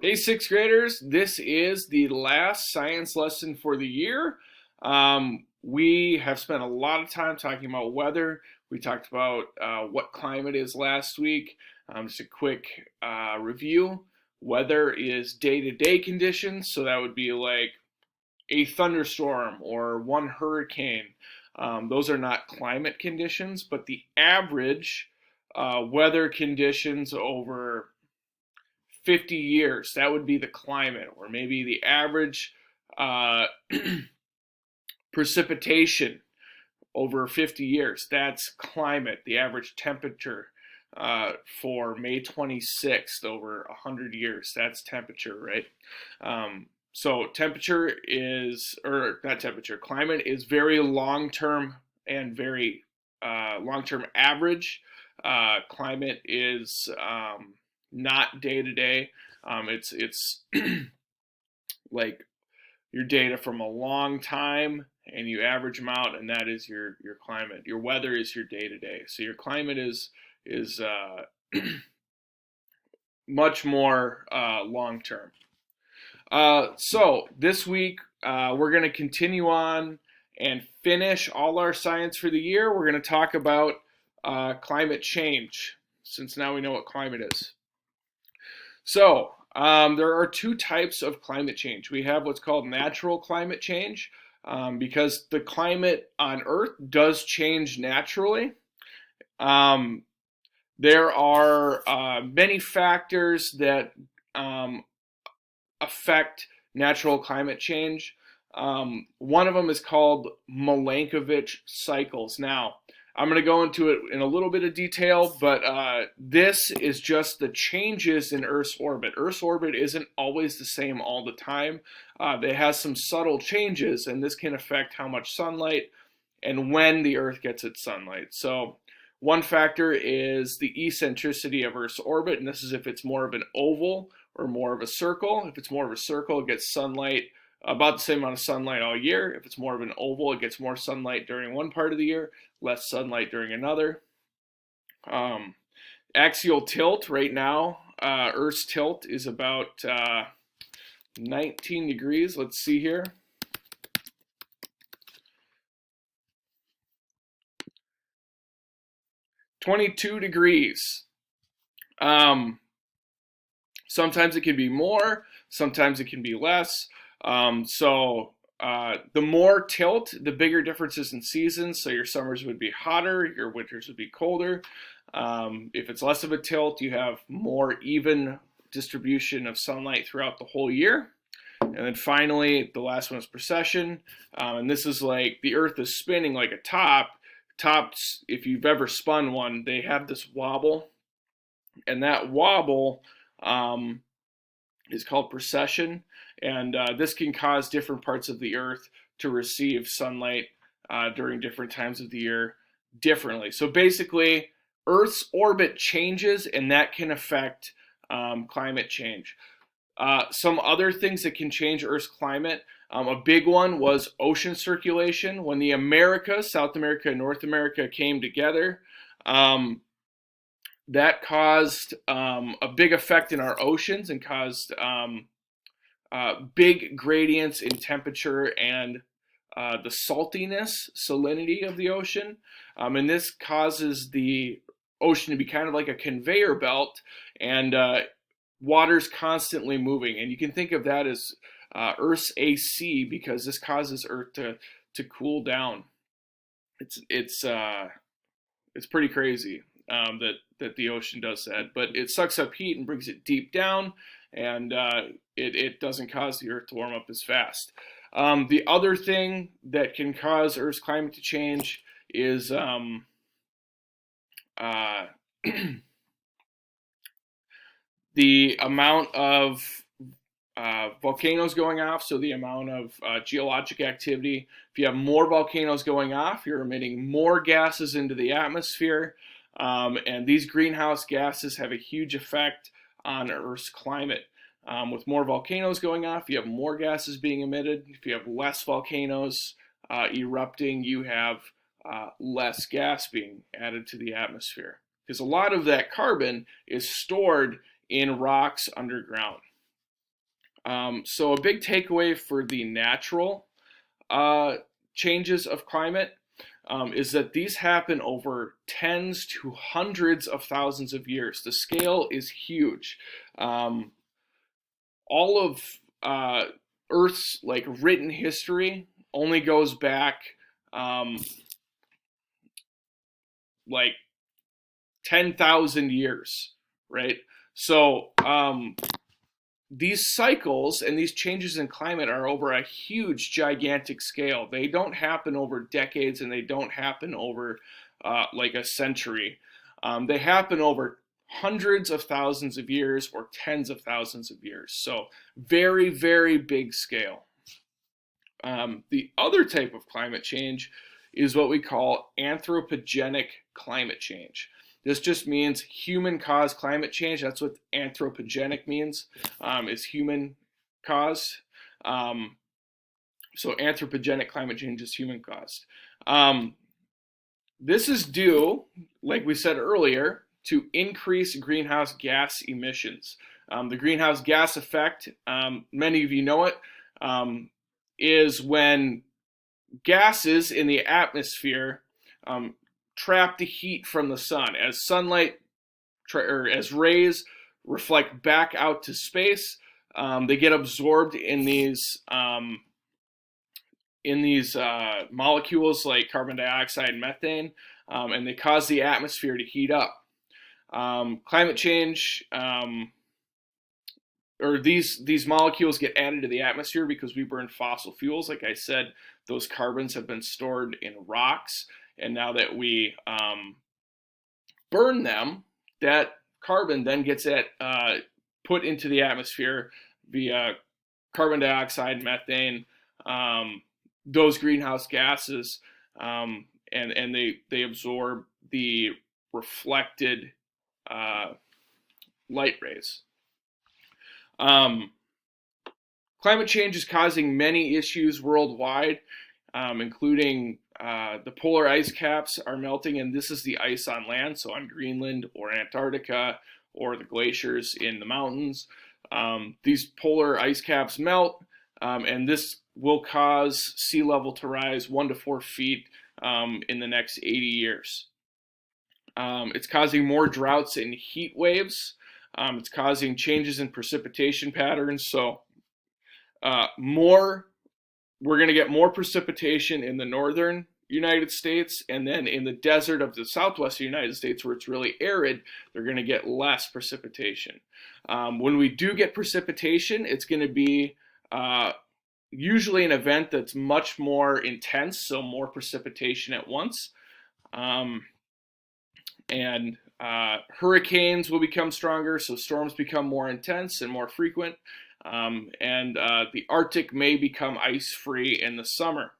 Hey, sixth graders, this is the last science lesson for the year. We have spent a lot of time talking about weather. We talked about what climate is last week. Just a quick review. Weather is day-to-day conditions, so that would be like a thunderstorm or one hurricane. Those are not climate conditions, but the average weather conditions over 50 years, that would be the climate, or maybe the average uh, precipitation over 50 years. That's climate, the average temperature for May 26th over 100 years. That's temperature, right? So temperature is, or not temperature, climate is very long-term and very long-term average. Climate is not day to day. It's like your data from a long time, and you average them out, and that is your climate. Your weather is your day to day. So your climate is much more long term. So this week we're going to continue on and finish all our science for the year. We're going to talk about climate change, since now we know what climate is. So there are two types of climate change. We have what's called natural climate change, because the climate on Earth does change naturally. Um, there are many factors that affect natural climate change. One of them is called Milankovitch cycles. Now, I'm going to go into it in a little bit of detail, but this is just the changes in Earth's orbit. Earth's orbit isn't always the same all the time. It has some subtle changes, and this can affect how much sunlight and when the Earth gets its sunlight. So one factor is the eccentricity of Earth's orbit, and this is if it's more of an oval or more of a circle. If it's more of a circle, it gets sunlight, about the same amount of sunlight all year. If it's more of an oval, it gets more sunlight during one part of the year, less sunlight during another. Axial tilt right now, Earth's tilt is about 19 degrees. Let's see here. $22. Sometimes it can be more, sometimes it can be less. The more tilt, the bigger differences in seasons. So your summers would be hotter, your winters would be colder. If it's less of a tilt, you have more even distribution of sunlight throughout the whole year. And then finally, the last one is precession. And this is like the Earth is spinning like a top. Tops, if you've ever spun one, they have this wobble. And that wobble is called precession, and this can cause different parts of the Earth to receive sunlight during different times of the year differently. So basically, Earth's orbit changes, and that can affect climate change. Some other things that can change Earth's climate, a big one was ocean circulation. When the Americas, South America and North America, came together, that caused a big effect in our oceans and caused big gradients in temperature and the saltiness, salinity of the ocean. And this causes the ocean to be kind of like a conveyor belt, and water's constantly moving. And you can think of that as Earth's AC, because this causes Earth to cool down. It's pretty crazy that the ocean does that, but it sucks up heat and brings it deep down, and it doesn't cause the Earth to warm up as fast. The other thing that can cause Earth's climate to change is the amount of volcanoes going off, so the amount of geologic activity. If you have more volcanoes going off, you're emitting more gases into the atmosphere, and these greenhouse gases have a huge effect on Earth's climate. With more volcanoes going off, you have more gases being emitted. If you have less volcanoes erupting, you have less gas being added to the atmosphere, because a lot of that carbon is stored in rocks underground. So a big takeaway for the natural changes of climate is that these happen over tens to hundreds of thousands of years. The scale is huge. Um, all of Earth's like written history only goes back um, like 10,000 years, right? So these cycles and these changes in climate are over a huge, gigantic scale. They don't happen over decades and they don't happen over like a century. They happen over hundreds of thousands of years or tens of thousands of years. So very, very big scale. The other type of climate change is what we call anthropogenic climate change. This just means human-caused climate change. That's what anthropogenic means, is human-caused. So anthropogenic climate change is human-caused. This is due, like we said earlier, to increase greenhouse gas emissions. The greenhouse gas effect, many of you know it, is when gases in the atmosphere trap the heat from the sun. As sunlight or as rays reflect back out to space, they get absorbed in these molecules like carbon dioxide and methane, and they cause the atmosphere to heat up. Climate change, or these molecules get added to the atmosphere because we burn fossil fuels. Like I said, those carbons have been stored in rocks, and now that we burn them, that carbon then gets put into the atmosphere via carbon dioxide, methane, those greenhouse gases, and they absorb the reflected light rays. Climate change is causing many issues worldwide, including the polar ice caps are melting, and this is the ice on land, so on Greenland or Antarctica or the glaciers in the mountains. These polar ice caps melt, and this will cause sea level to rise 1 to 4 feet in the next 80 years. It's causing more droughts and heat waves. It's causing changes in precipitation patterns. So we're going to get more precipitation in the northern United States, and then in the desert of the southwestern United States, where it's really arid, they're going to get less precipitation. When we do get precipitation, it's going to be usually an event that's much more intense, so more precipitation at once. And hurricanes will become stronger, so storms become more intense and more frequent. And the Arctic may become ice-free in the summer.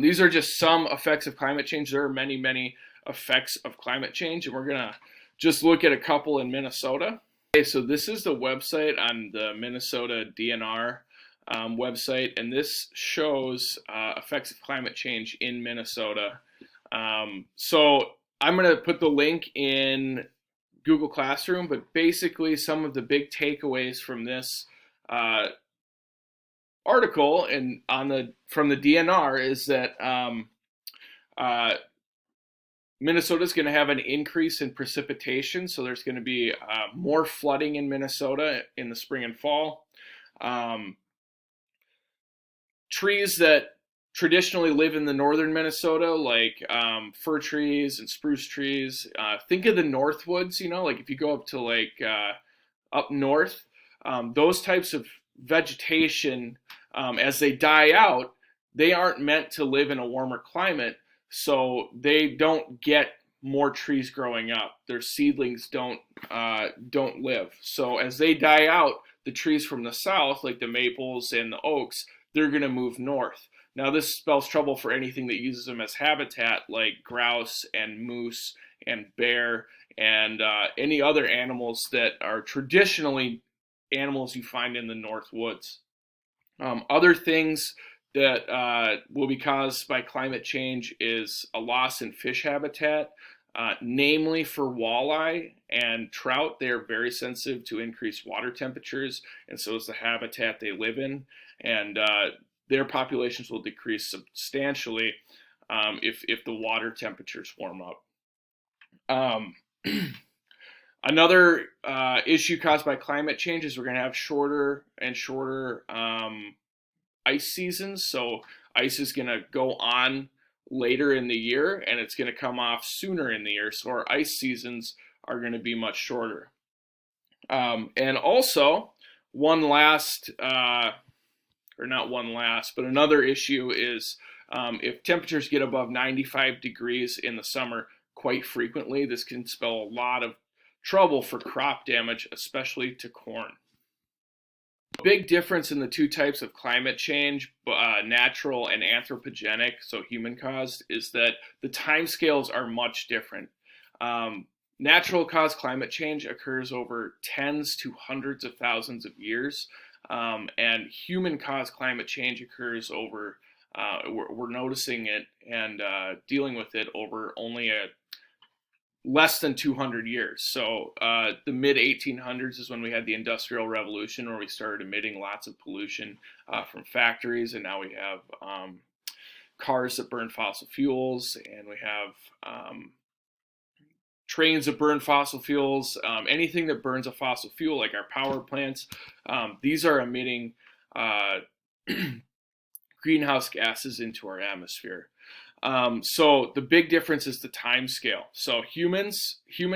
These are just some effects of climate change. There are many, many effects of climate change, and we're going to just look at a couple in Minnesota. Okay, so this is the website on the Minnesota DNR website, and this shows effects of climate change in Minnesota. So I'm going to put the link in Google Classroom, but basically some of the big takeaways from this article and from the DNR is that Minnesota is going to have an increase in precipitation, so there's going to be more flooding in Minnesota in the spring and fall. Trees that traditionally live in the northern Minnesota, like fir trees and spruce trees. Think of the Northwoods, like if you go up to like up north, those types of vegetation, as they die out, they aren't meant to live in a warmer climate, so they don't get more trees growing up. Their seedlings don't live. So as they die out, the trees from the south, like the maples and the oaks, they're going to move north. Now this spells trouble for anything that uses them as habitat, like grouse and moose and bear and any other animals that are traditionally animals you find in the North Woods. Other things that will be caused by climate change is a loss in fish habitat. namely for walleye and trout. They are very sensitive to increased water temperatures, and so is the habitat they live in. And their populations will decrease substantially if the water temperatures warm up. Another issue caused by climate change is we're going to have shorter and shorter ice seasons. So ice is going to go on later in the year and it's going to come off sooner in the year. So our ice seasons are going to be much shorter. And also, another issue is if temperatures get above 95 degrees in the summer quite frequently, this can spell a lot of trouble for crop damage, especially to corn. A big difference in the two types of climate change, natural and anthropogenic, so human caused, is that the timescales are much different. Natural caused climate change occurs over tens to hundreds of thousands of years, and human caused climate change occurs over, we're noticing it and dealing with it over only less than 200 years. So the mid 1800s is when we had the Industrial Revolution, where we started emitting lots of pollution from factories, and now we have cars that burn fossil fuels, and we have trains that burn fossil fuels. Anything that burns a fossil fuel, like our power plants, these are emitting greenhouse gases into our atmosphere. So the big difference is the time scale. So human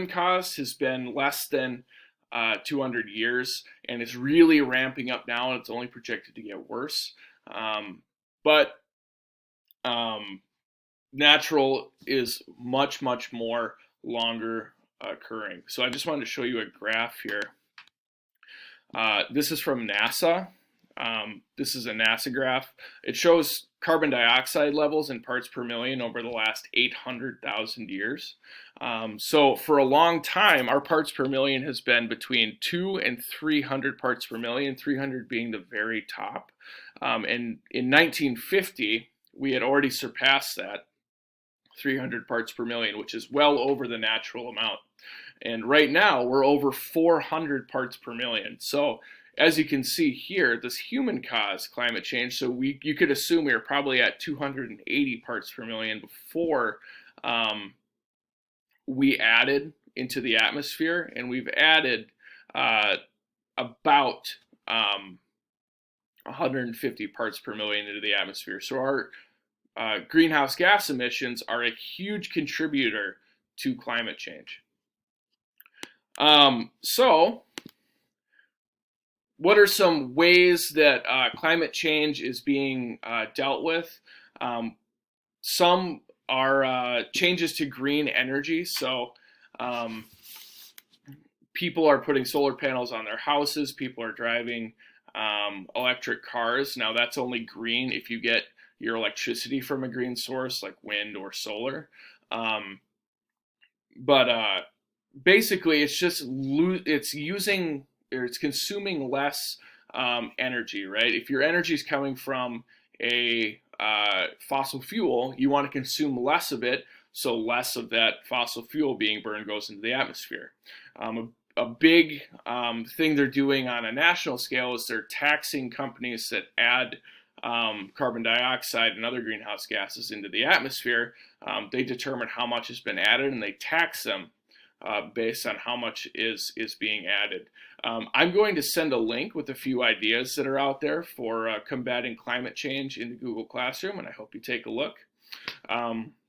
caused has been less than 200 years, and it's really ramping up now, and it's only projected to get worse. But natural is much, much more longer occurring. So I just wanted to show you a graph here. This is from NASA. This is a NASA graph. It shows carbon dioxide levels in parts per million over the last 800,000 years. So for a long time, our parts per million has been between 2 and 300 parts per million, 300 being the very top. And in 1950, we had already surpassed that 300 parts per million, which is well over the natural amount. And right now, we're over 400 parts per million. So as you can see here, this human-caused climate change, so you could assume we were probably at 280 parts per million before we added into the atmosphere, and we've added about 150 parts per million into the atmosphere. So our greenhouse gas emissions are a huge contributor to climate change. So what are some ways that climate change is being dealt with? Some are changes to green energy. So people are putting solar panels on their houses. People are driving electric cars. Now that's only green if you get your electricity from a green source like wind or solar. Basically it's just it's consuming less energy, right? If your energy is coming from a fossil fuel, you want to consume less of it, so less of that fossil fuel being burned goes into the atmosphere. A big thing they're doing on a national scale is they're taxing companies that add carbon dioxide and other greenhouse gases into the atmosphere. They determine how much has been added and they tax them based on how much is being added. I'm going to send a link with a few ideas that are out there for combating climate change in the Google Classroom, and I hope you take a look.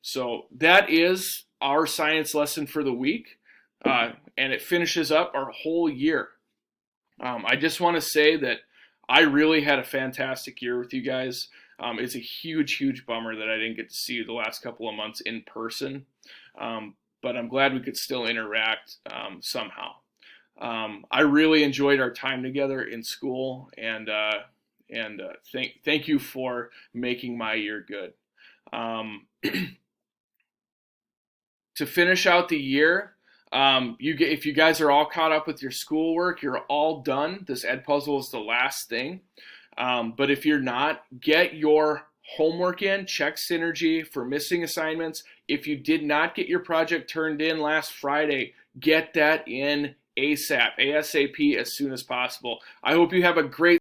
So that is our science lesson for the week, and it finishes up our whole year. I just want to say that I really had a fantastic year with you guys. It's a huge, huge bummer that I didn't get to see you the last couple of months in person. But I'm glad we could still interact somehow. I really enjoyed our time together in school, and thank you for making my year good. To finish out the year, if you guys are all caught up with your schoolwork, you're all done. This Edpuzzle is the last thing. But if you're not, get your homework in, check Synergy for missing assignments. If you did not get your project turned in last Friday, get that in ASAP, as soon as possible. I hope you have a great